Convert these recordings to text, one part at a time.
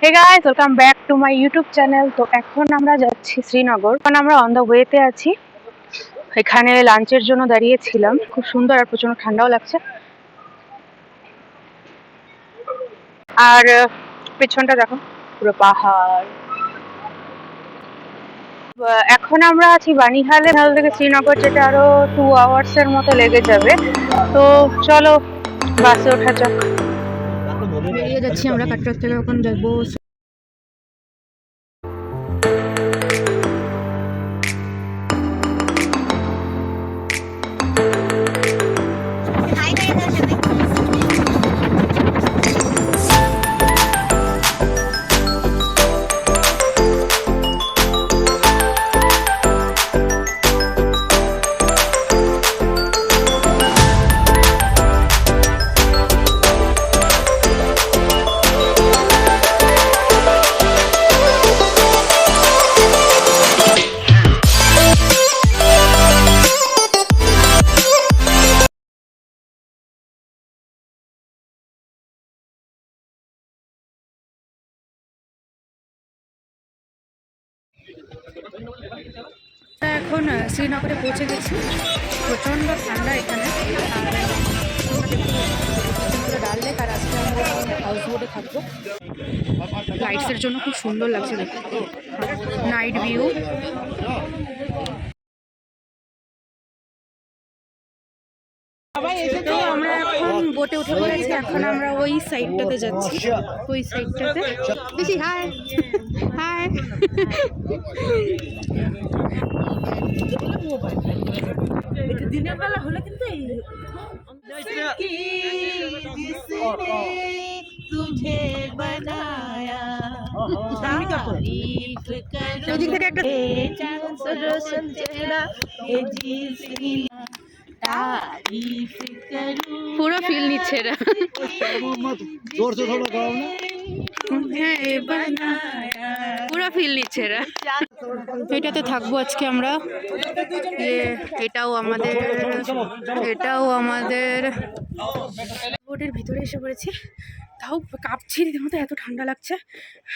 Hey guys, welcome back to my YouTube channel. তো এখন আমরা যাচ্ছি শ্রীনগর। এখন আমরা অন দ্য ওয়েতে আছি। এখানে লাঞ্চের জন্য দাঁড়িয়েছিলাম। খুব সুন্দর আর প্রচন্ড ঠান্ডাও লাগছে। আর পেছনটা দেখো, পুরো পাহাড়। এখন আমরা আছি বানিহালে থেকে শ্রীনগর, যেটা আরো 2 আওয়ার্স এর মতো লেগে যাবে। তো চলো বাসে ওঠা যাক। বেরিয়ে যাচ্ছি আমরা কাটরা থেকে। এখন যাবো এখন শ্রীনগরে পৌঁছে গেছি। প্রচণ্ড ঠান্ডা এখানে। ডাল লেক, আর আজকে আমরা হাউস বোটে থাকবো। লাইটসের জন্য খুব সুন্দর লাগছে দেখতে, নাইট ভিউ। তো আমরা এখন বোটে উঠে পড়েছি। এখন আমরা ওই সাইডটাতে যাচ্ছি, ওই সাইডটাতে। বেশি হাই হাই। দিনের বেলা হলে কিন্তু পুরো ফিল নিচ্ছে এরা। পুরো ফিল নিচ্ছে এরা। এটাতে থাকবো আজকে আমরা। এটাও আমাদের বোটের ভিতরে এসে পড়েছি। তাও কাঁপছি রীতিমতো, এত ঠান্ডা লাগছে।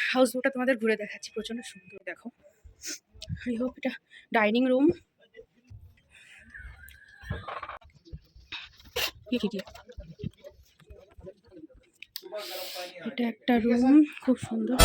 হাউস বোটটা তোমাদের ঘুরে দেখাচ্ছি, প্রচন্ড সুন্দর। দেখো, আই হোপ এটা ডাইনিং রুম। এটা একটা রুম, খুব সুন্দর।